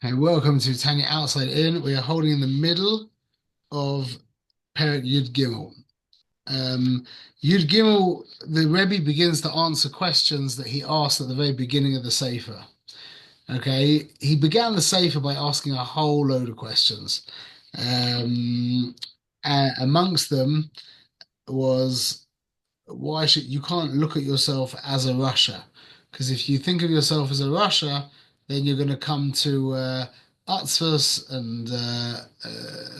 Hey, welcome to Tanya Outside In. We are holding in the middle of Perek Yud Gimel. Um, Yud Gimel, the Rebbe begins to answer questions that he asked at the very beginning of the Sefer. Okay, he began the Sefer by asking a whole load of questions. Um, Amongst them was why should you can't look at yourself as a Russia, because if you think of yourself as a Russia, then you're going to come to Atzvos and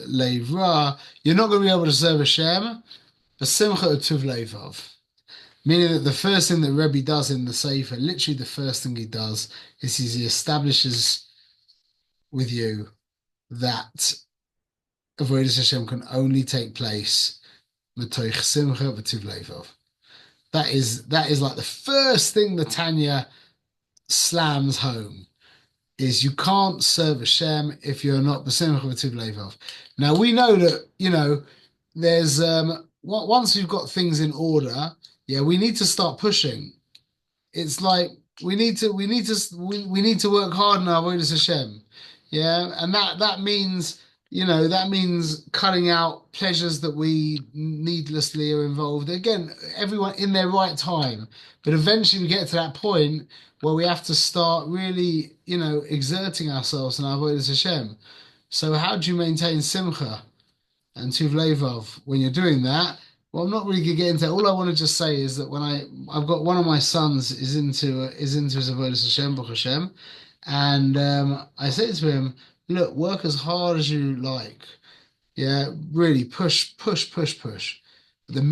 Leiv Ra. You're not going to be able to serve Hashem, but Simcha Utuv Leivav. Meaning that the first thing that Rebbe does in the Sefer, literally the first thing he does, is he establishes with you that Avodas Hashem can only take place Matoich Simcha Utuv Leivav. That is like the first thing the Tanya slams home is you can't serve Hashem if you're not b'simcha v'tiv levav. Now we know that there's once we've got things in order, yeah, we need to start pushing. It's like we need to work hard in our avodas Hashem, yeah, and that means that means cutting out pleasures that we needlessly are involved. Again, everyone in their right time, but eventually we get to that point where we have to start really exerting ourselves in our avodas Hashem. So how do you maintain simcha and tuv levav when you're doing that? Well, I'm not really gonna get into it. All I want to just say is that when I've got one of my sons is into his avodas Hashem, Baruch Hashem, and I say to him, look, work as hard as you like. Yeah, really push, push, push, push. The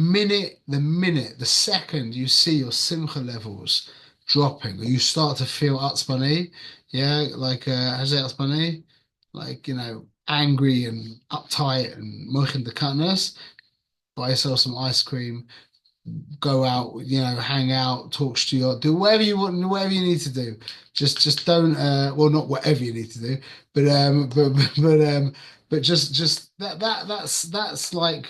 second you see your simcha levels dropping, or you start to feel atzbani, yeah, like atzbani, like angry and uptight and mochin the buy yourself some ice cream, go out, hang out, talk to you, do whatever you want, whatever you need to do. Just don't well, not whatever you need to do, but just that's like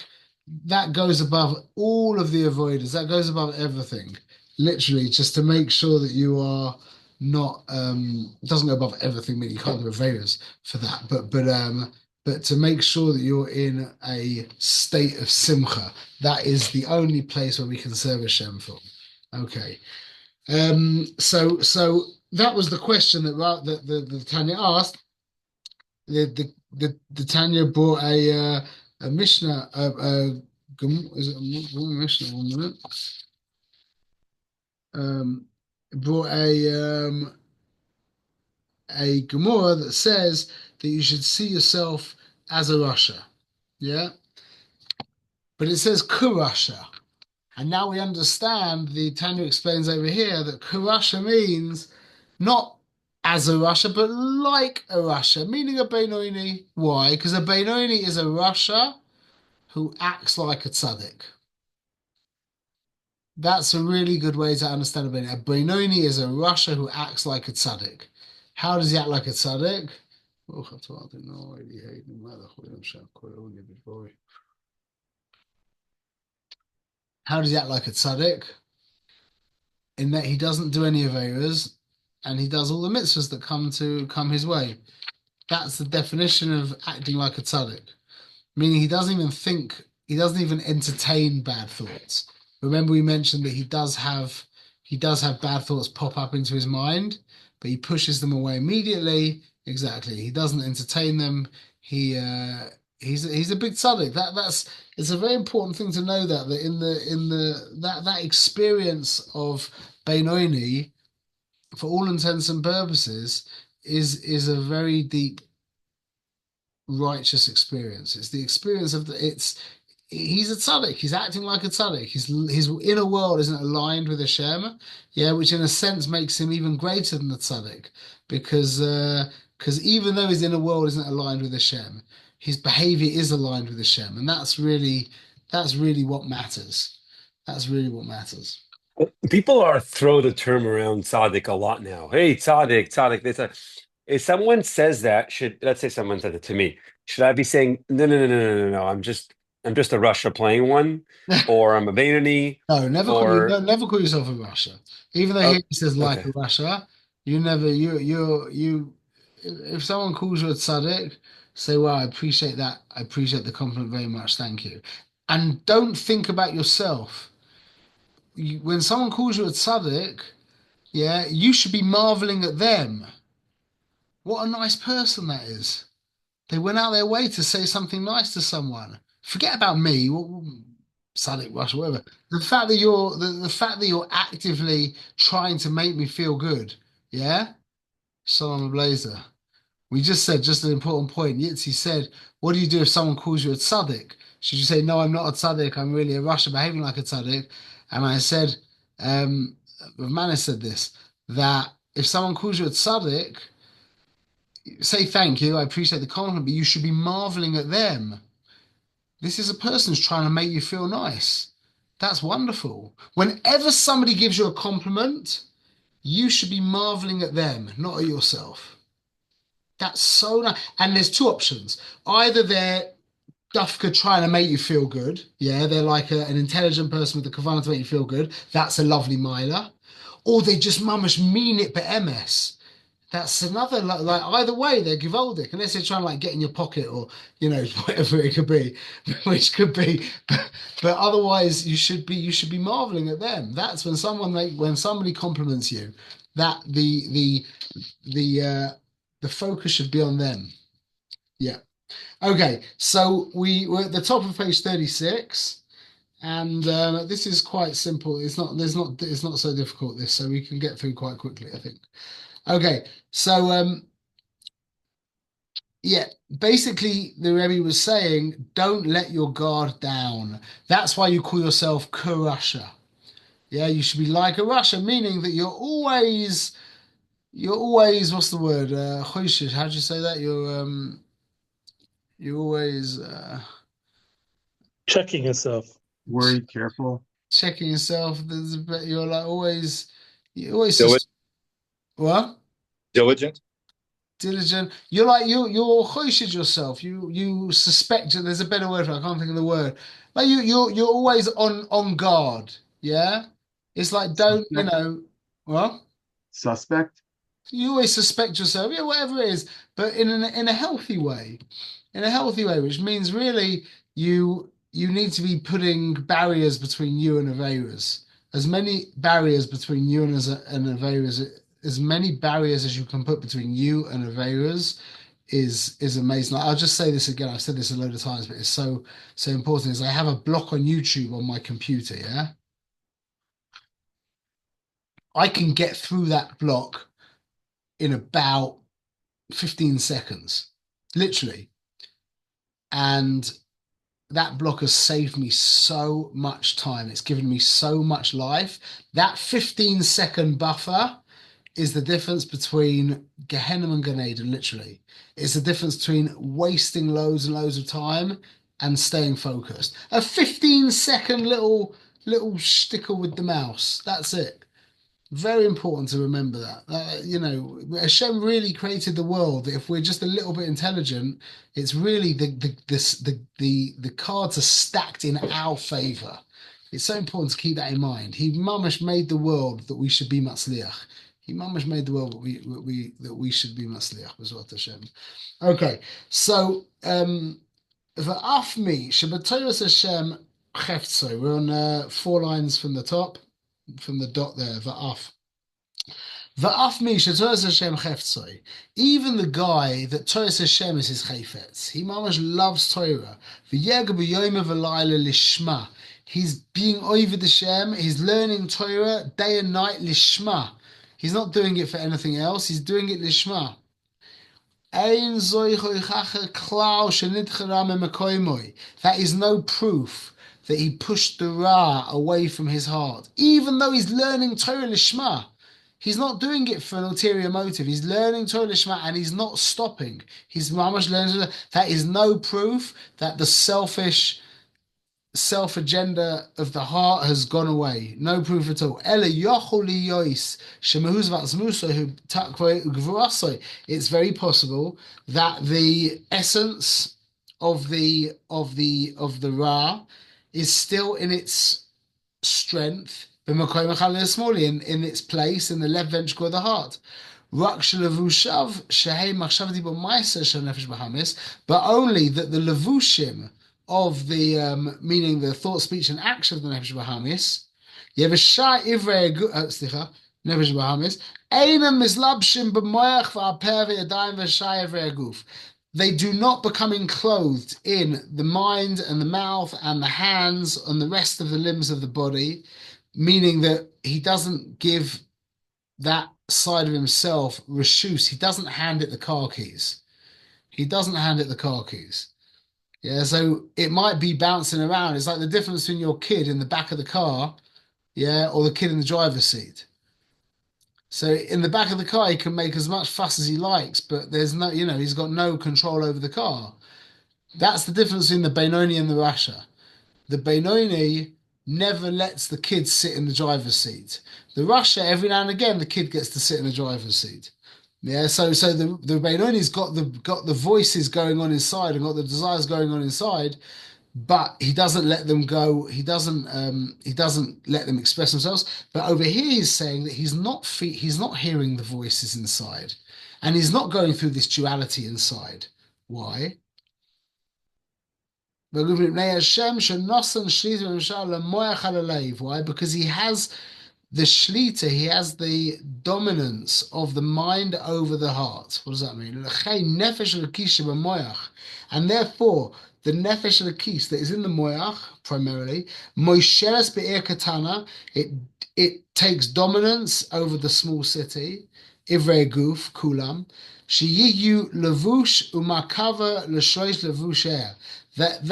that goes above all of the avoiders. That goes above everything. Literally, just to make sure that you are not it doesn't go above everything, meaning you can't do avoiders for that, but to make sure that you're in a state of simcha. That is the only place where we can serve Hashem for. Okay. So that was the question that the Tanya asked. The Tanya brought a Mishnah, is it a Mishnah? 1 minute. Brought a Gemara that says that you should see yourself as a Rasha. Yeah. But it says Kurasha. And now we understand, the Tanya explains over here that Kurasha means not as a Rasha, but like a Rasha, meaning a Benoni. Why? Because a Benoni is a Rasha who acts like a tzaddik. That's a really good way to understand a Benoni. A Benoni is a Rasha who acts like a tzaddik. How does he act like a tzaddik? How does he act like a tzaddik? In that he doesn't do any aveiros and he does all the mitzvahs that come his way. That's the definition of acting like a tzaddik. Meaning he doesn't even think, he doesn't even entertain bad thoughts. Remember we mentioned that he does have bad thoughts pop up into his mind, but he pushes them away immediately. Exactly. He doesn't entertain them. He's a big tzaddik. It's a very important thing to know that that experience of Benoni, for all intents and purposes, is a very deep righteous experience. It's the experience of he's a tzaddik. He's acting like a tzaddik. His inner world isn't aligned with Hashem, yeah, which in a sense makes him even greater than the tzaddik, because even though his inner world isn't aligned with Hashem, his behavior is aligned with Hashem, and that's really what matters. That's really what matters. People are throw the term around tzaddik a lot now. Hey, tzaddik, tzaddik. If someone says that, let's say someone said it to me, should I be saying no, no, no, no, no, no, no? I'm just a Russia playing one, or I'm a Benoni, No, or never call yourself a Russia. Even though oh, he says like okay. a Russia, you never you if someone calls you a tzaddik, say, "Well, I appreciate that. I appreciate the compliment very much. Thank you." And don't think about yourself. When someone calls you a tzaddik, yeah, you should be marveling at them. What a nice person that is. They went out their way to say something nice to someone. Forget about me, Sadik Rush, whatever. The fact that you're actively trying to make me feel good, yeah. Shalom Blazer. We just said just an important point. Yitzi said, "What do you do if someone calls you a tzaddik? Should you say no? I'm not a tzaddik. I'm really a Russia behaving like a tzaddik." And I said, Rav Manis said this that if someone calls you a tzaddik, say thank you. I appreciate the compliment, but you should be marveling at them. This is a person who's trying to make you feel nice. That's wonderful. Whenever somebody gives you a compliment, you should be marveling at them, not at yourself. That's so nice. And there's two options. Either they're dufka trying to make you feel good. Yeah, they're like an intelligent person with the kavanah to make you feel good. That's a lovely miler. Or they just mamish mean it but MS. That's another like either way they're Givaldic unless they're trying to like get in your pocket or whatever it could be, which could be, but otherwise you should be marveling at them. That's when somebody compliments you, that the focus should be on them. Yeah. Okay. So we're at the top of page 36. And this is quite simple. It's not so difficult this, so we can get through quite quickly, I think. Okay, so yeah, basically the Rebbe was saying, don't let your guard down. That's why you call yourself Kurasha. Yeah, you should be like a Russia, meaning that you're always what's the word? Choshesh. How do you say that? You're always Checking yourself. Worried, careful. checking yourself. You're like you always what? Diligent. Diligent. You're choished yourself. You suspect that there's a better word for it. I can't think of the word. Like you're always on guard. Yeah. It's like don't well. Suspect. You always suspect yourself. Yeah, whatever it is, but in a healthy way, which means really you need to be putting barriers between you and Averas. As many barriers between you and Averas, as many barriers as you can put between you and Averas is amazing. Like, I'll just say this again. I've said this a load of times, but it's so important. Is I have a block on YouTube on my computer. Yeah, I can get through that block in about 15 seconds, literally, and that block has saved me so much time. It's given me so much life. That 15-second buffer is the difference between Gehenna and Gan Eden, literally. It's the difference between wasting loads and loads of time and staying focused. A 15-second little sticker with the mouse. That's it. Very important to remember that. Hashem really created the world. If we're just a little bit intelligent, it's really the cards are stacked in our favor. It's so important to keep that in mind. He mamash made the world that we should be matzliach. He mamash made the world that we should be matzliach. B'ezrat Hashem. Okay, so v'afmi shebatoras Hashem cheftzo. We're on 4 lines from the top. From the dot there, va'af. Va'af mi shetoras Hashem cheftzoi. Even the guy that Toras Hashem is his chayfetz. He mamash loves Torah. V'yeg b'yom v'layla lishma. He's being over the Shem. He's learning Torah day and night lishma. He's not doing it for anything else. He's doing it lishma. That is no proof that he pushed the Ra away from his heart. Even though he's learning Torah Lishma, he's not doing it for an ulterior motive. He's learning Torah Lishma and he's not stopping. He's mamash learning. That is no proof that the self-agenda of the heart has gone away. No proof at all. It's very possible that the essence of the Ra is still in its strength in its place in the left ventricle of the heart. רק שלבושיו שהי מחשב דיבור מייסר של נפש בהמיס, but only that the levushim of the meaning the thought, speech, and action of the nefesh bahamis, yevasha ivrei slicha nefesh bahamis, einam mislabshim b'moach v'alper v'yadayim v'sha ivrei guf. They do not become enclosed in the mind and the mouth and the hands and the rest of the limbs of the body, meaning that he doesn't give that side of himself reshus. He doesn't hand it the car keys. He doesn't hand it the car keys. Yeah, so it might be bouncing around. It's like the difference between your kid in the back of the car, yeah, or the kid in the driver's seat. So in the back of the car, he can make as much fuss as he likes, but there's no, he's got no control over the car. That's the difference between the Benoni and the Rasha. The Benoni never lets the kid sit in the driver's seat. The Rasha, every now and again, the kid gets to sit in the driver's seat. Yeah, so the Benoni's got the voices going on inside and got the desires going on inside, but he doesn't let them go. He doesn't let them express themselves. But over here, he's saying that he's not hearing the voices inside, and he's not going through this duality inside. Why? Why? Because he has the shlita, he has the dominance of the mind over the heart. What does that mean? And therefore, the nefesh lekis that is in the moyach primarily, moisheres be'er katana, it takes dominance over the small city, ivrei guf kulam, sheyiyu levush umakava l'shloish levusher, that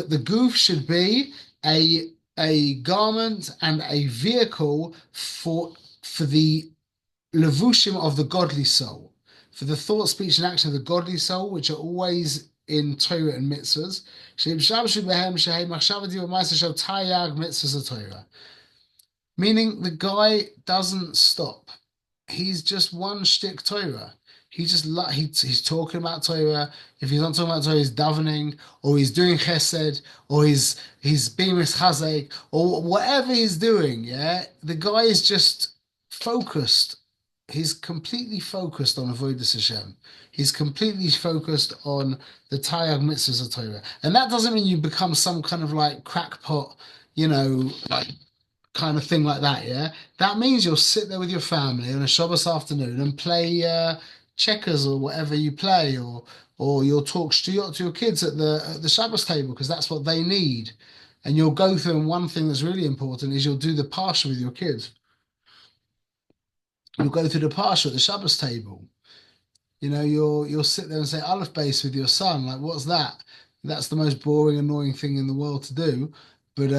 the goof should be a garment and a vehicle for the levushim of the godly soul, for the thought, speech, and action of the godly soul, which are always in Torah and mitzvahs. Meaning the guy doesn't stop. He's just one shtick Torah. He's talking about Torah. If he's not talking about Torah, he's davening, or he's doing chesed, or he's being mischazek, or whatever he's doing. Yeah, the guy is just focused. He's completely focused on avodas Hashem. He's completely focused on the Taryag mitzvahs of Torah, and that doesn't mean you become some kind of like crackpot, like kind of thing like that. Yeah, that means you'll sit there with your family on a Shabbos afternoon and play checkers or whatever you play, or you'll talk shtuyot to your kids at the Shabbos table because that's what they need, and you'll go through. And one thing that's really important is you'll do the parsha with your kids. You'll go through the parsha at the Shabbos table. You'll sit there and say Aleph Beis with your son. Like, what's that? That's the most boring, annoying thing in the world to do. But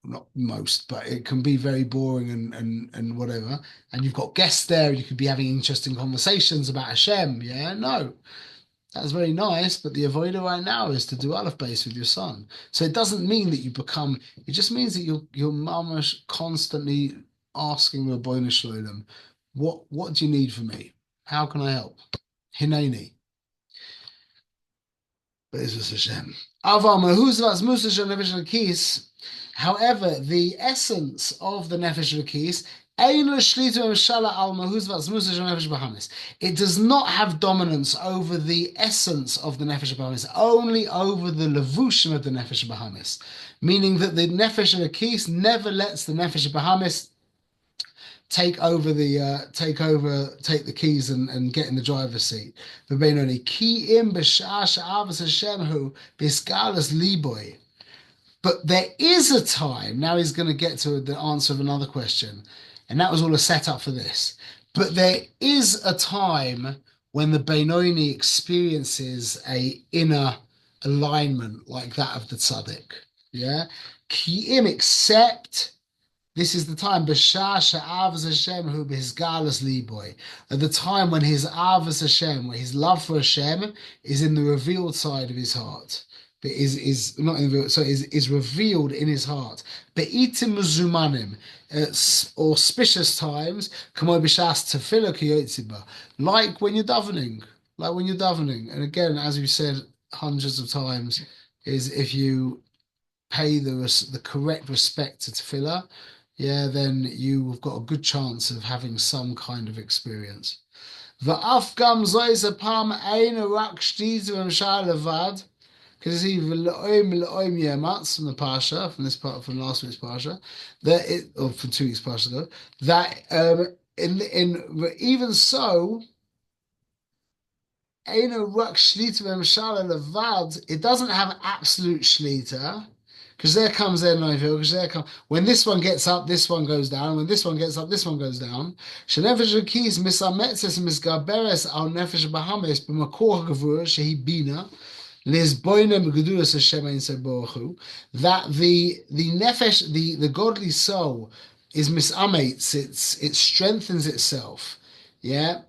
not most, but it can be very boring and whatever. And you've got guests there. You could be having interesting conversations about Hashem. Yeah, no, that's very nice. But the avodah right now is to do Aleph Beis with your son. So it doesn't mean that you become. It just means that you're mamash constantly asking the Ribono Shel Olam, what do you need from me? How can I help? Hineni. Be'ezus Hashem. Aval mahuzvas musah nefesh lekis. However, the essence of the nefesh lekis, it does not have dominance over the essence of the nefesh bahamis, only over the levushim of the nefesh bahamis, meaning that the nefesh lekis never lets the nefesh bahamis take the keys and get in the driver's seat. But there is a time, now he's going to get to the answer of another question, and that was all a setup for this. But there is a time when the Benoni experiences a inner alignment like that of the tzaddik. Yeah? Ki'im, except this is the time, at the time when his avos Hashem, where his love for Hashem is in the revealed side of his heart. But is not in the, so is revealed in his heart. Be'itim zumanim, auspicious times, like when you're davening, and again, as we said hundreds of times, is if you pay the correct respect to tefillah, yeah, then you've got a good chance of having some kind of experience. ואף גם זוהי זה פעם אין רק שתית ומשל לבד, because it's even Loim Yematz from the Pasha, from this part, from last week's Pasha, that it, or from 2 weeks Pasha ago, that in even so, Eino Ruk Shlita V'Mshala Levad, it doesn't have absolute Shlita, because there comes their Noivil, because there comes, when this one gets up, this one goes down, when this one gets up, this one goes down. Shenefesh Akis Misametzes Misgaberes Al Nefesh Bahamis B'Makor Gavur Shehi Bina, that the nefesh, the godly soul is misamates, it strengthens itself, yeah,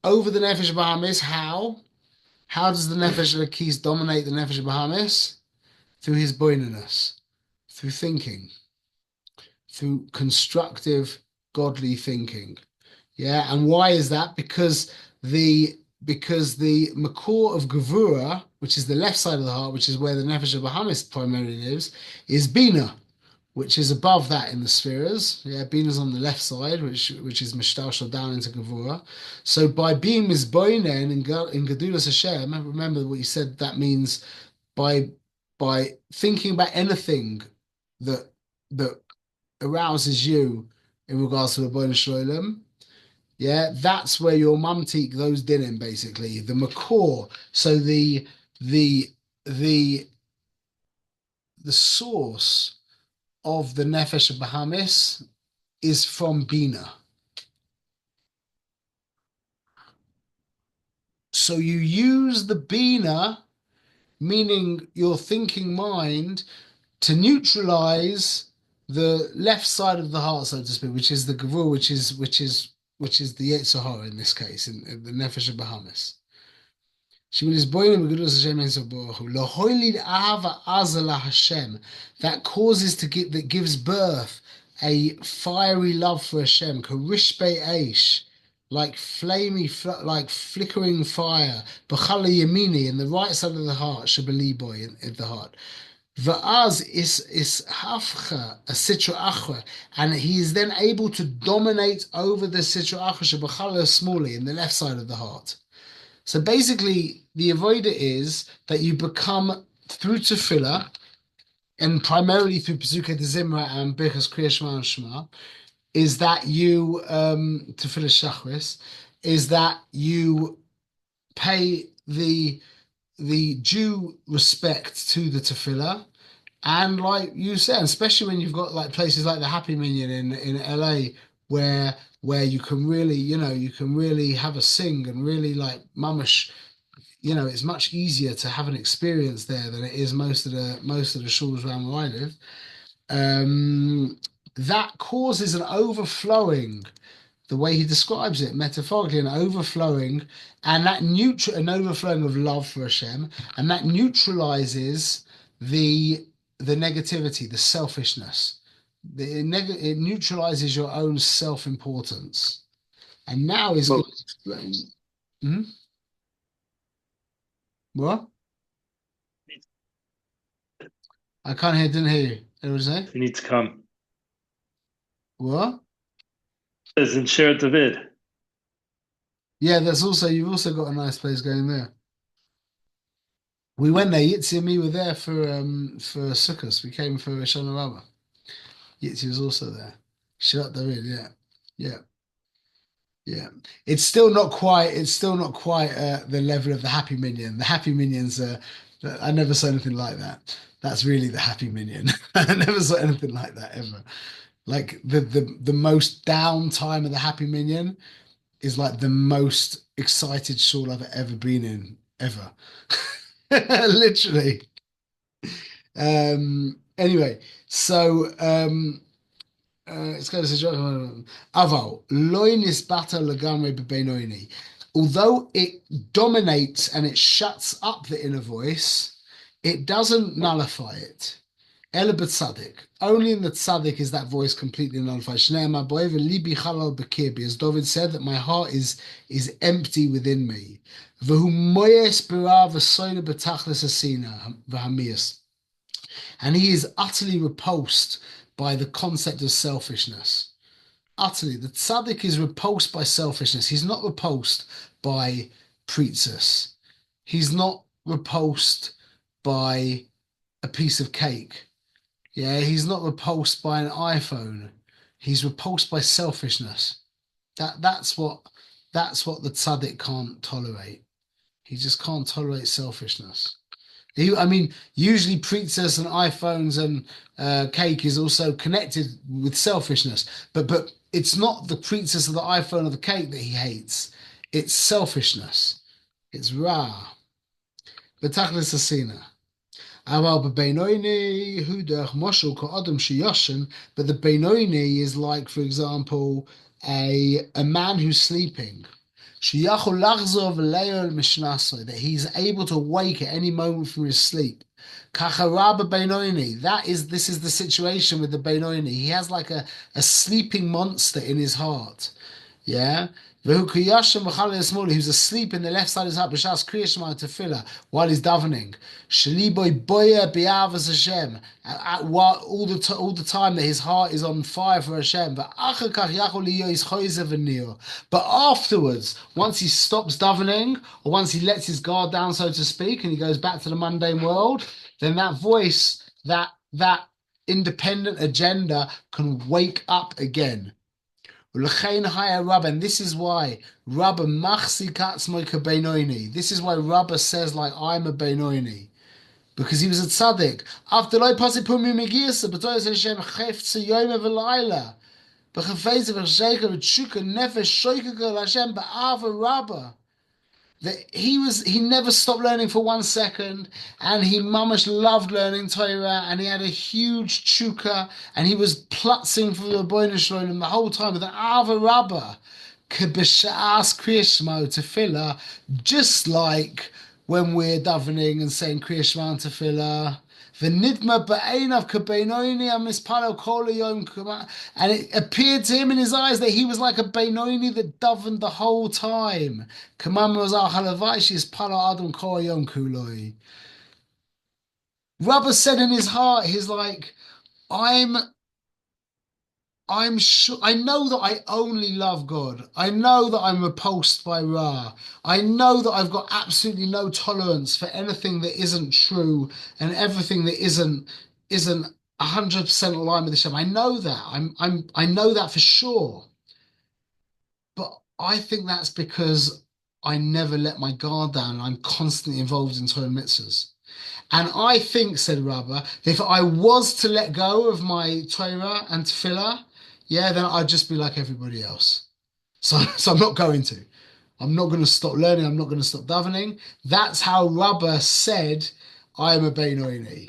over the nefesh bahamis. How does the nefesh lakis dominate the nefesh bahamis? Through his boinaness, through thinking, through constructive godly thinking. Yeah, and why is that? Because the makor of Gevura, which is the left side of the heart, which is where the Nefesh of Bahamis primarily lives, is Bina, which is above that in the spheres. Yeah, Bina's on the left side, which is Mishtashel down into Gevura. So by being Mizboinen in Gedulas Hashem, remember what you said, that means by thinking about anything that arouses you in regards to the Boin Shalom. Yeah, that's where your mamtik those dinim basically, the makor. So the source of the nefesh of Bahamis is from Bina. So you use the Bina, meaning your thinking mind, to neutralize the left side of the heart, so to speak, which is the Gavur, which is the Yetzer Hara in this case, in the Nefesh of Bahamis. That causes that gives birth a fiery love for Hashem, karishbe eish, like like flickering fire, b'chala yamini, in the right side of the heart, shabali boy in the heart. Va'az is hafcha, a sitra achra, and he is then able to dominate over the sitra achra shabachala smally in the left side of the heart. So basically, the avodah is that you become through tefillah, and primarily through Pesukei de Zimra and Birchas Kriya Shema and Shema, is that you tefillah shachris, is that you pay the due respect to the tefillah. And like you said, especially when you've got like places like the Happy Minyan in LA where you can really, you can really have a sing and really like mamash, it's much easier to have an experience there than it is most of the shuls around where I live. That causes an overflowing, the way he describes it metaphorically, an overflowing, and an overflowing of love for Hashem, and that neutralizes the negativity, the selfishness. It neutralizes your own self-importance. And now is going to explain. What? I didn't hear you. What was that? You need to come. What? It says in Shir David. Yeah, you've also got a nice place going there. We went there. Yitzi and me were there for Sukkot. We came for Shana Rabbah. Yitzi was also there. Shirat David, yeah. It's still not quite the level of the Happy Minyan. The Happy Minions I never saw anything like that. That's really the Happy Minyan. I never saw anything like that ever. Like the most down time of the Happy Minyan is like the most excited shul I've ever been in, ever. Literally. Anyway, so it's going to say Aval loy nisbata lagamre b'beinoini. Although it dominates and it shuts up the inner voice, it doesn't nullify it. Ela b'tzadik. Only in the tzaddik is that voice completely nullified. Shneimar bo'ev libi chalal b'kirbi. As David said, that my heart is empty within me. V'hu moyes b'ra v'soyna b'tachlis asina v'hamias. And he is utterly repulsed by the concept of selfishness. Utterly, the tzaddik is repulsed by selfishness. He's not repulsed by preetzus. He's not repulsed by a piece of cake. Yeah, he's not repulsed by an iPhone. He's repulsed by selfishness. That's what the tzaddik can't tolerate. He just can't tolerate selfishness. Usually pretzels and iPhones and cake is also connected with selfishness, but it's not the pretzels of the iPhone or the cake that he hates. It's selfishness. It's ra. B'tachlis asina. But the Beinoni is like, for example, a man who's sleeping. That he's able to wake at any moment from his sleep. This is the situation with the Beinoni. He has like a sleeping monster in his heart. Yeah. Who's asleep in the left side of his heart, b'shas Kriya Shema tefillah, while he's davening. Shaliboy boya b'avas Hashem, all the time that his heart is on fire for Hashem. But afterwards, once he stops davening, or once he lets his guard down, so to speak, and he goes back to the mundane world, then that voice, that independent agenda can wake up again. And this is why Rabba This is why Rabba says, like, I'm a Beinoni, because he was a tzaddik. After that he never stopped learning for 1 second, and he mamash loved learning Torah, and he had a huge tshuka, and he was plutzing for the Rebbeinu Shalom the whole time with an Ava Rabbah, k'b'sha'as Kriya Shema tefillah, just like when we're davening and saying Kriya Shema tefillah. And it appeared to him in his eyes that he was like a Beinoni that davened the whole time. Rabba said in his heart, he's like, I'm sure, I know that I only love God. I know that I'm repulsed by Ra. I know that I've got absolutely no tolerance for anything that isn't true and everything that isn't 100% aligned with Hashem. I know that. I know that for sure. But I think that's because I never let my guard down and I'm constantly involved in Torah mitzvahs. And I think, said Rabba, if I was to let go of my Torah and tefillah, yeah, then I'd just be like everybody else. So I'm not going to. I'm not going to stop learning. I'm not going to stop davening. That's how Rabba said, I am a Beinoni.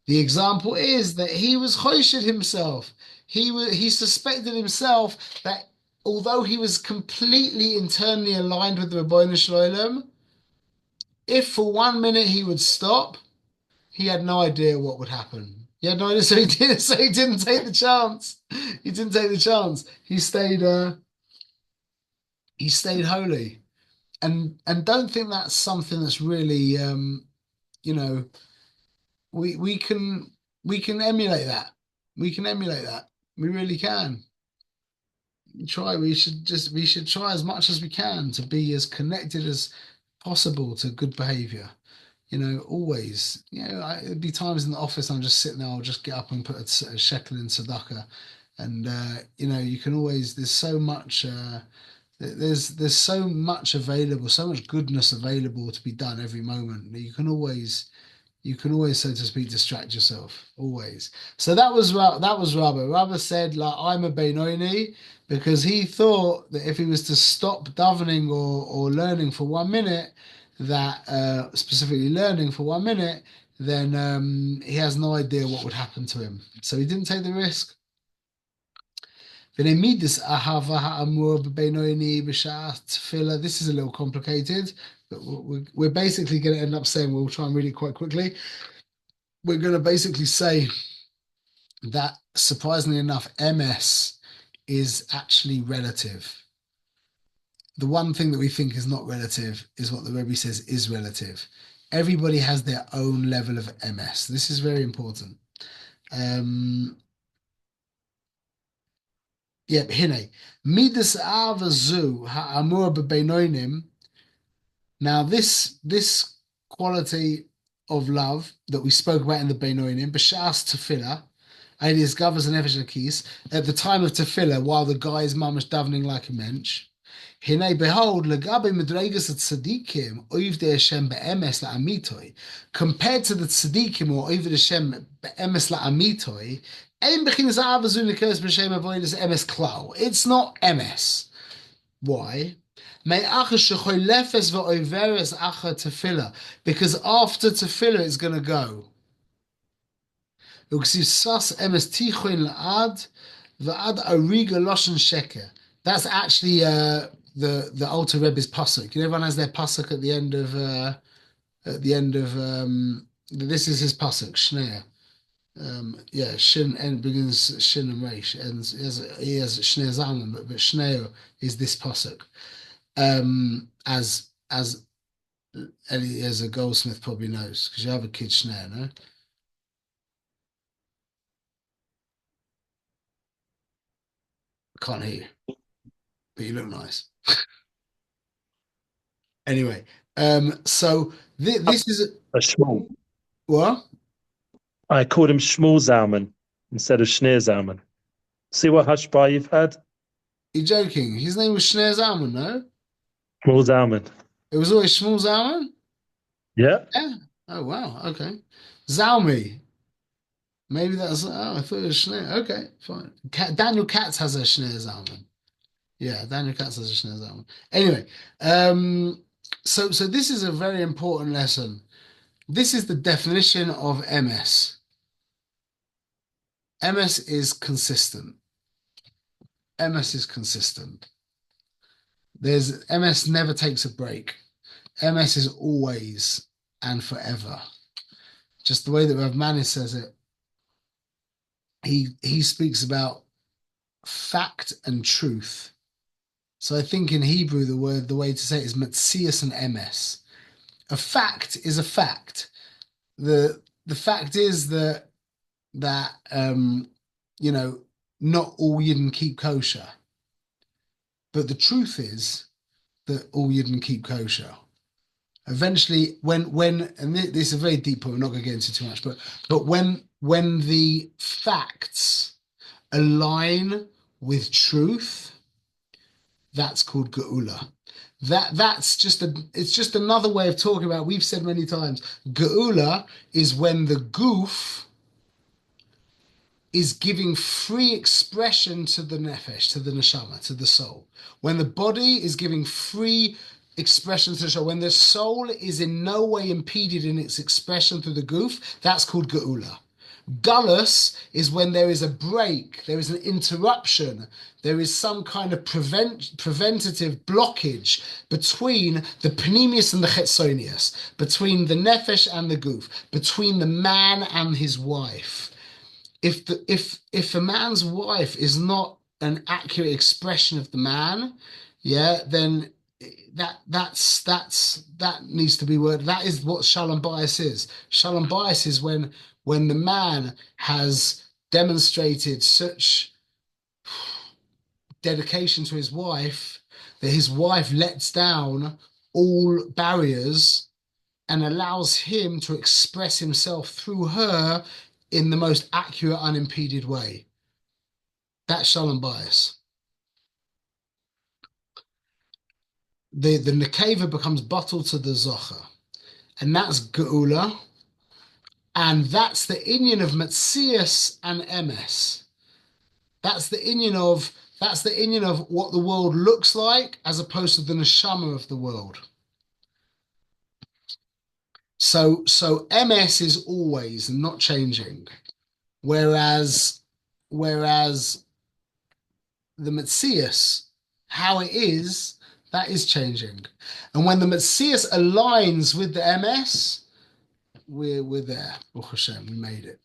The example is that he was choshid himself. He suspected himself that although he was completely internally aligned with the Rebbeinu Shalom, if for 1 minute he would stop, he had no idea what would happen. He had no idea, so he didn't take the chance. He didn't take the chance. He stayed holy. And don't think that's something that's really we can emulate that. We can emulate that. We really can. We should try as much as we can to be as connected as possible to good behavior. Always. It'd be times in the office I'm just sitting there, I'll just get up and put a shekel in tzedakah. And you can always, there's so much there's so much available, so much goodness available to be done every moment. You can always, so to speak, distract yourself. Always. So that was Rabba. Rabba said, like, I'm a Beinoni, because he thought that if he was to stop davening or learning for 1 minute, that specifically learning for 1 minute, then he has no idea what would happen to him. So he didn't take the risk. This is a little complicated, but we're basically going to end up saying, we'll try and read it quite quickly. We're going to basically say that, surprisingly enough, MS is actually relative. The one thing that we think is not relative is what the Rebbe says is relative. Everybody has their own level of MS. This is very important. Yep, hine. Midas avazu ha'amur b'beinonim. Now, this quality of love that we spoke about in the Beinonim, b'shas tefillah, alias gavas and nefesh akis, at the time of tefillah, while the guy is mamash davening like a mensch. Hine, behold, legabe medregas at tzadikim, oivde Hashem be'emes la'amitoi, compared to the tzadikim or oivde Hashem be'emes la'amitoi, ein bechinas avazu nikos b'shem avoidus emes klal. It's not emes. Why? Because after tefillah it's going to go. That's actually the Alter Rebbe's pasuk. Everyone has their pasuk at the end of this is his pasuk, Shnei. Yeah, Shin and begins Shin and Reish, and he has Shnei Zalman, but Shnei is this pasuk. As a Goldsmith probably knows, because you have a kid Shnei, no? Can't hear you, but you look nice. Anyway, so this is A Shmuel. what? I called him Shmuel Zalman instead of Shneur Zalman. See what hashbah you've had? You're joking. His name was Shneur Zalman, no? Shmuel Zalman. It was always Shmuel Zalman? Yeah. Yeah. Oh, wow. Okay. Zalmi. Maybe that's, I thought it was Shneur. Okay, fine. Daniel Katz has a Shneur Zalman. Yeah, Daniel Katz has a Shneur Zalman. Anyway, so this is a very important lesson. This is the definition of MS. MS is consistent. MS is consistent. MS never takes a break. MS is always and forever. Just the way that Rav Manis says it, he speaks about fact and truth. So I think in Hebrew the way to say it is Metzias and MS. A fact is a fact. The fact is that not all Yidden keep kosher. But the truth is that all Yidden keep kosher. Eventually, and this is a very deep point, we're not going to get into too much, but when the facts align with truth, that's called geula. It's just another way of talking about, we've said many times, geula is when the goof is giving free expression to the nefesh, to the neshama, to the soul. When the body is giving free expression to the soul, when the soul is in no way impeded in its expression through the goof, that's called geula. Gullus is when there is a break, there is an interruption, there is some kind of preventative blockage between the panemius and the chetzonius, between the nefesh and the goof, between the man and his wife. If a man's wife is not an accurate expression of the man, yeah, then that needs to be worded. That is what shalom bayis is. Shalom bayis is when the man has demonstrated such dedication to his wife that his wife lets down all barriers and allows him to express himself through her in the most accurate, unimpeded way. That's shalom bayis. The nekeva becomes bottled to the zocha, and that's geula, and that's the inyan of metzias and emes. That's the inyan of what the world looks like as opposed to the neshama of the world. So MS is always not changing, whereas the Metzias, how it is, that is changing. And when the Metzias aligns with the MS, we're there. Baruch Hashem, we made it.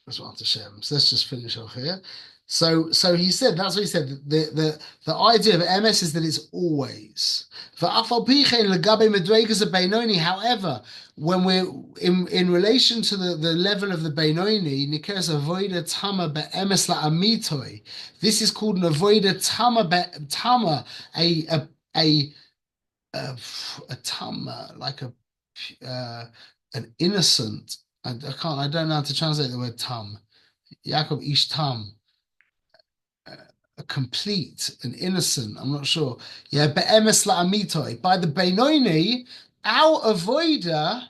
That's what Hashem. So let's just finish off here. So he said, that's what he said. The idea of MS is that it's always. However, when we're in relation to the level of the Beinoni, Nikeres avoida tama be'emes la'amitoi. This is called an avoida tama, a tama, like an innocent. I don't know how to translate the word tam. Yaakov ish tam. A complete, an innocent, I'm not sure. Yeah, be'emes la'amitoi. By the Beinoni, our avoider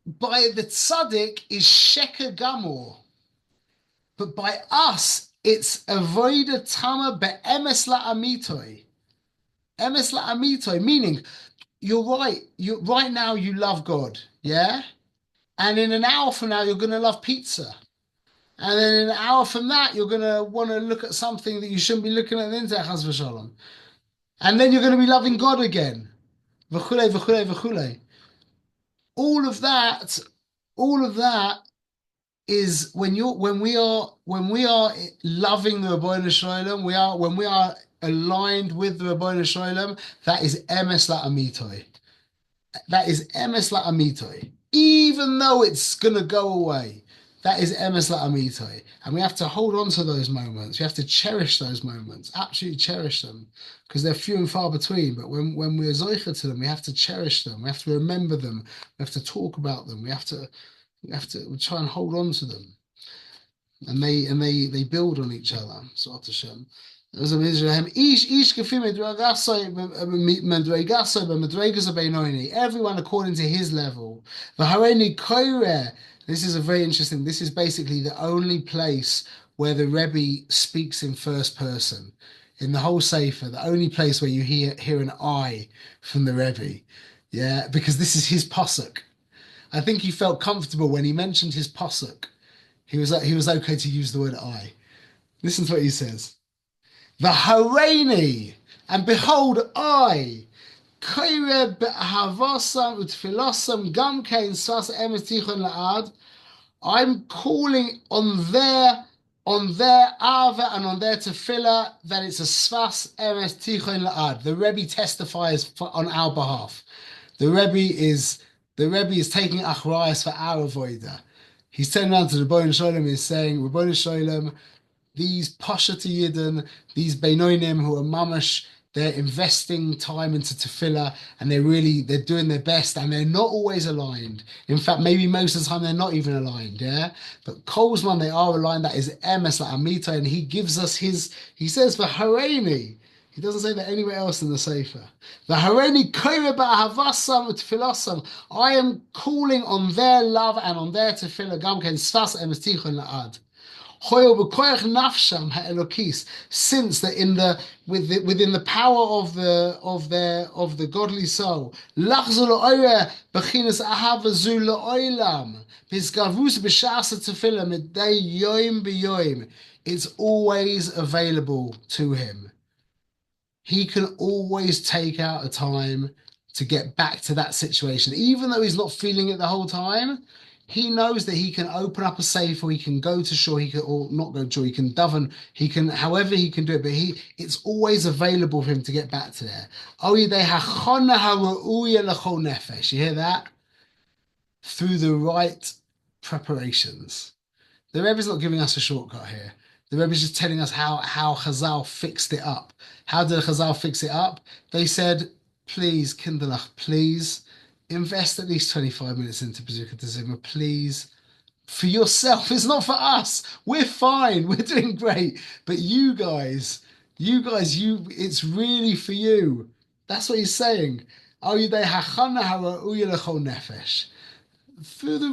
by the tzaddik is sheker gamor. But by us, it's avoider tama be'emes la'amitoi. Emes la'amitoi, meaning you're right. Right now you love God, yeah? And in an hour from now, you're going to love pizza. And then in an hour from that, you're going to want to look at something that you shouldn't be looking at the internet, chas v'shalom. And then you're going to be loving God again. V'chule, v'chule, v'chule. All of that is when we are loving the Ribbono Shel Olam, when we are aligned with the Ribbono Shel Olam, that is emes la'amitoi. That is emes la'amitoi. Even though it's going to go away. That is emes la'amitoi. And we have to hold on to those moments. We have to cherish those moments. Absolutely cherish them. Because they're few and far between. But when we're zoicha to them, we have to cherish them. We have to remember them. We have to talk about them. We have to try and hold on to them. And they build on each other. So Hashem. Everyone according to his level. This is a very interesting. This is basically the only place where the Rebbe speaks in first person in the whole Sefer. The only place where you hear an I from the Rebbe, yeah, because this is his pasuk. I think he felt comfortable when he mentioned his pasuk. He was okay to use the word I. Listen to what he says. V'hareini, and behold, I. I'm calling on their ava and on their tefillah that it's a svas emes tichon la'ad. The Rebbe testifies on our behalf. The Rebbe is taking achrayas for our avodah. He's turning around to the Ribbono Shel Olam and is saying, Ribbono Shel Olam, these Pashut Yidden, these Beinonim who are mamash, they're investing time into tefillah and they're doing their best and they're not always aligned. In fact, maybe most of the time they're not even aligned, yeah? But Kolzman, they are aligned. That is emes la'amitoi, and he gives us he says, V'hareini. He doesn't say that anywhere else in the Sefer. V'hareini koire ba'ahavasam utfilasam. I am calling on their love and on their tefillah, gamken svas emes tichon la'ad. Since that within the power of the godly soul, it's always available to him. He can always take out a time to get back to that situation, even though he's not feeling it the whole time. He knows that he can open up a safe, or he can go to shore, or not go to shore, he can daven, however he can do it, but it's always available for him to get back to there. You hear that? Through the right preparations. The Rebbe's not giving us a shortcut here. The Rebbe's just telling us how Chazal fixed it up. How did Chazal fix it up? They said, please, Kinderlach, please, invest at least 25 minutes into Bazooka Tezima, please. For yourself. It's not for us. We're fine. We're doing great. But you guys, it's really for you. That's what he's saying. Through the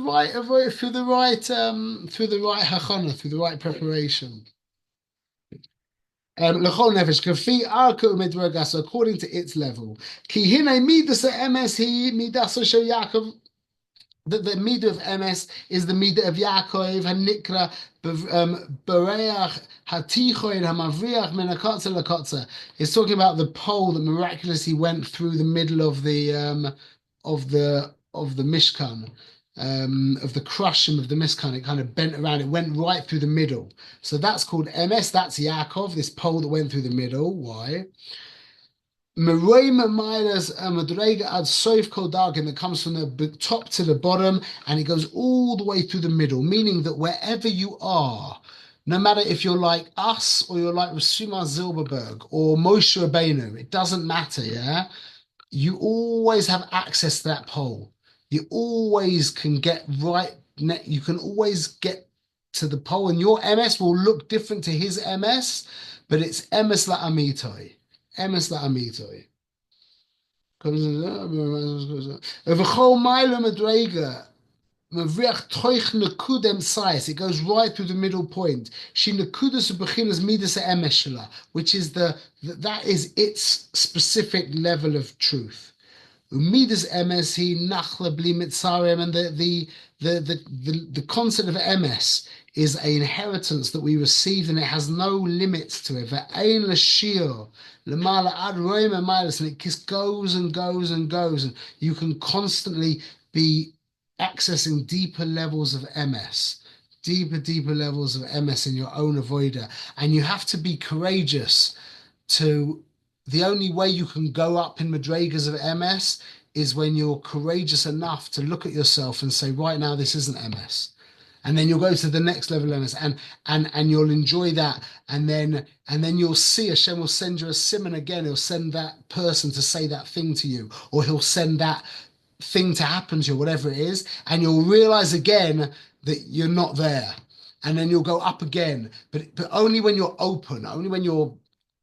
right hachana, through the right preparation. According to its level. The midah of emes is the midah of Yaakov, Hanikra, Bereach, Hatichoin, Hamavriach, Menakotza, Lakotza. It's talking about the pole that miraculously went through the middle of the Mishkan. of the crushim of the Mishkan. It kind of bent around. It went right through the middle. So that's called emes. That's Yaakov, this pole that went through the middle. Why? Meroima Milas Madrega ad Soif Kodargin, that comes from the top to the bottom and it goes all the way through the middle, meaning that wherever you are, no matter if you're like us or you're like Rasuma Zilberberg or Moshe Rabbeinu, it doesn't matter, yeah? You always have access to that pole. You always can get you can always get to the pole, and your MS will look different to his MS, but it's MS la Amitoi. Emes la'amitoi. V'chol ma'ila madrega mavriach toich nekudem sais. It goes right through the middle point. She nekudas u'bechinas midas emes shela, which is that is its specific level of truth. Umidas emes he nachla bli mitzarem, and the concept of emes is an inheritance that we receive, and it has no limits to it. Ve'ein l'shir l'mala ad roim milas, and it just goes and goes and goes, and you can constantly be accessing deeper levels of MS, deeper levels of MS in your own avoider, and you have to be courageous to. The only way you can go up in madrigas of MS is when you're courageous enough to look at yourself and say, right now, this isn't MS. And then you'll go to the next level of MS and you'll enjoy that. And then you'll see Hashem will send you a simon again. He'll send that person to say that thing to you, or he'll send that thing to happen to you, whatever it is. And you'll realize again that you're not there. And then you'll go up again, but only when you're open, only when you're,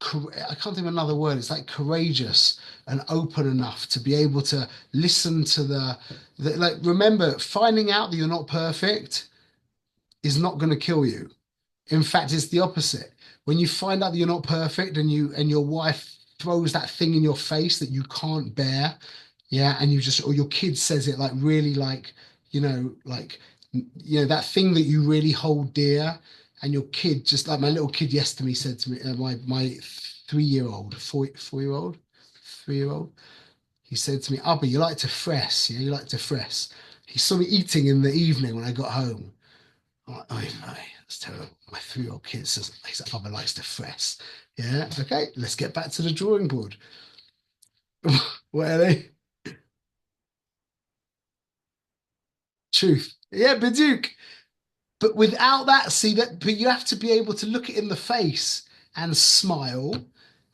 I can't think of another word. It's like courageous and open enough to be able to listen to the like, remember, finding out that you're not perfect is not going to kill you. In fact, it's the opposite. When you find out that you're not perfect and your wife throws that thing in your face that you can't bear, yeah, and or your kid says it like really like, that thing that you really hold dear. And your kid, just like my little kid yesterday said to me, my 3-year-old, 4-year-old, 3-year-old, he said to me, Abba, you like to fress, yeah? You like to fress. He saw me eating in the evening when I got home. I'm like, oh, that's terrible. My 3-year-old kid says, Abba likes to fress. Yeah, okay, let's get back to the drawing board. What are they? Truth. Yeah, Biduk. But without that, but you have to be able to look it in the face and smile.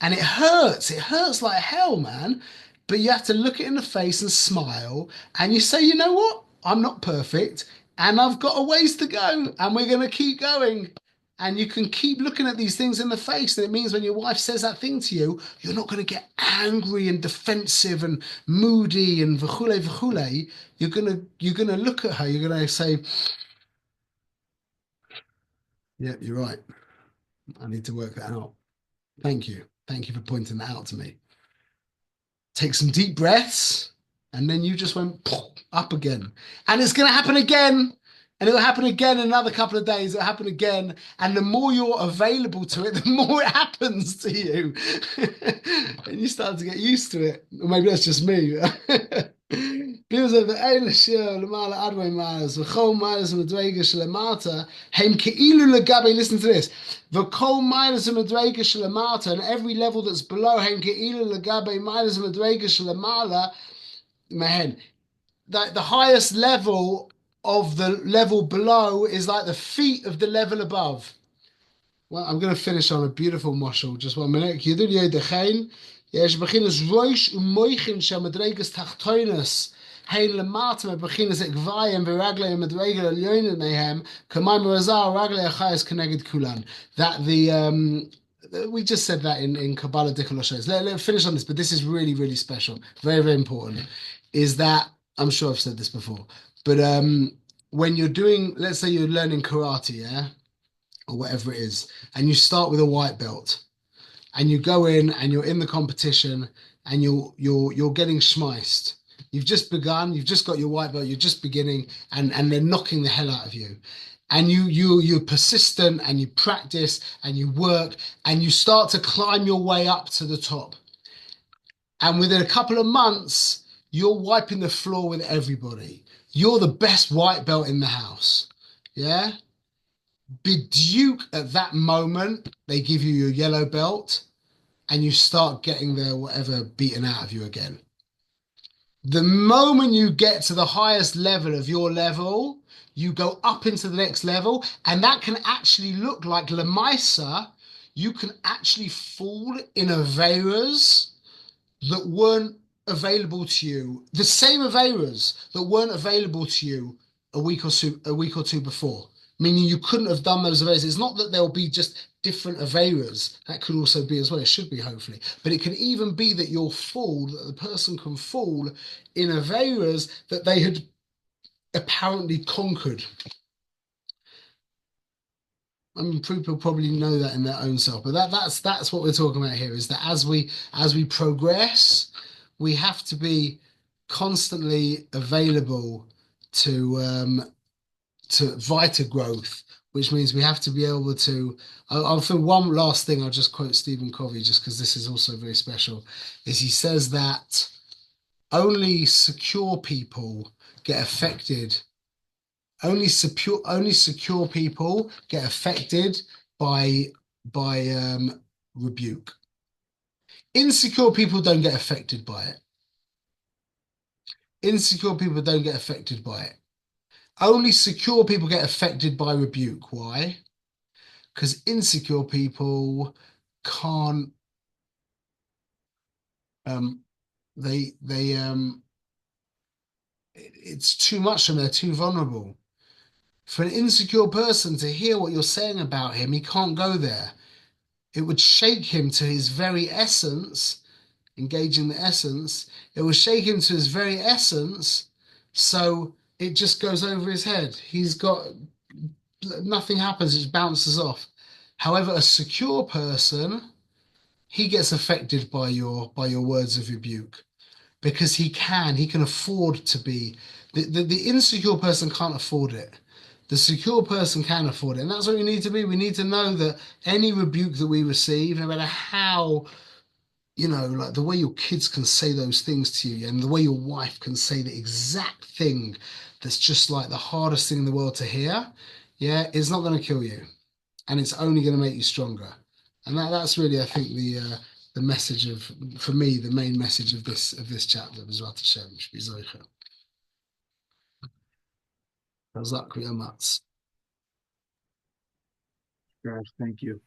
And it hurts. It hurts like hell, man. But you have to look it in the face and smile. And you say, you know what? I'm not perfect. And I've got a ways to go. And we're going to keep going. And you can keep looking at these things in the face. And it means when your wife says that thing to you, you're not going to get angry and defensive and moody and v'chule, v'chule. You're going to look at her. You're going to say, yeah, you're right. I need to work that out. Thank you. Thank you for pointing that out to me. Take some deep breaths, and then you just went up again. And it's going to happen again. And it'll happen again in another couple of days. It'll happen again. And the more you're available to it, the more it happens to you. And you start to get used to it. Or maybe that's just me. Listen to this. And every level that's below, the highest level of the level below is like the feet of the level above. Well, I'm going to finish on a beautiful moshel. Just 1 minute. Yes, beginners roish umoichin shamadregas tachtoinus. Hein lemata beginners ekvayim veragle madrega lyonin mehem kamay marazar ragle achayes connected kulan. That we just said that in Kabbalah Dikoloshes. Let's finish on this, but this is really, really special. Very, very important. Is that, I'm sure I've said this before, but when you're doing, let's say you're learning karate, yeah, or whatever it is, and you start with a white belt, and you go in and you're in the competition, and you're getting schmeiced. You've just begun, you've just got your white belt, you're just beginning, and they're knocking the hell out of you. And you're persistent, and you practice, and you work, and you start to climb your way up to the top. And within a couple of months, you're wiping the floor with everybody. You're the best white belt in the house. Yeah. Biduk at that moment, they give you your yellow belt and you start getting their whatever beaten out of you again. The moment you get to the highest level of your level, you go up into the next level, and that can actually look like Lemaisa. You can actually fall in Averas that weren't available to you, the same Averas that weren't available to you a week or two before. Meaning you couldn't have done those Averas. It's not that there'll be just different Averas. That could also be as well. It should be, hopefully. But it can even be that you'll fall, that the person can fall in Averas that they had apparently conquered. I mean, people probably know that in their own self, but that's what we're talking about here, is that as we progress, we have to be constantly available to Vita growth, which means we have to be able to. I'll for one last thing, I'll just quote Stephen Covey, just because this is also very special, is he says that only secure people get affected. Only secure people get affected by rebuke. Insecure people don't get affected by it. Insecure people don't get affected by it. Only secure people get affected by rebuke. Why? Because insecure people can't. It's too much for them. They're too vulnerable. For an insecure person to hear what you're saying about him, he can't go there. It would shake him to his very essence, engaging the essence. It will shake him to his very essence, so it just goes over his head. He's got nothing happens, it just bounces off. However, a secure person, he gets affected by your words of rebuke because he can afford to be. The insecure person can't afford it. The secure person can afford it. And that's what we need to be. We need to know that any rebuke that we receive, no matter how, like the way your kids can say those things to you, and the way your wife can say the exact thing that's just like the hardest thing in the world to hear, yeah, it's not going to kill you. And it's only going to make you stronger. And that's really, I think, the message of, for me, the main message of this chapter, B'ezrat Hashem, Shbi Zocher. Hazak Mats. Gosh, thank you.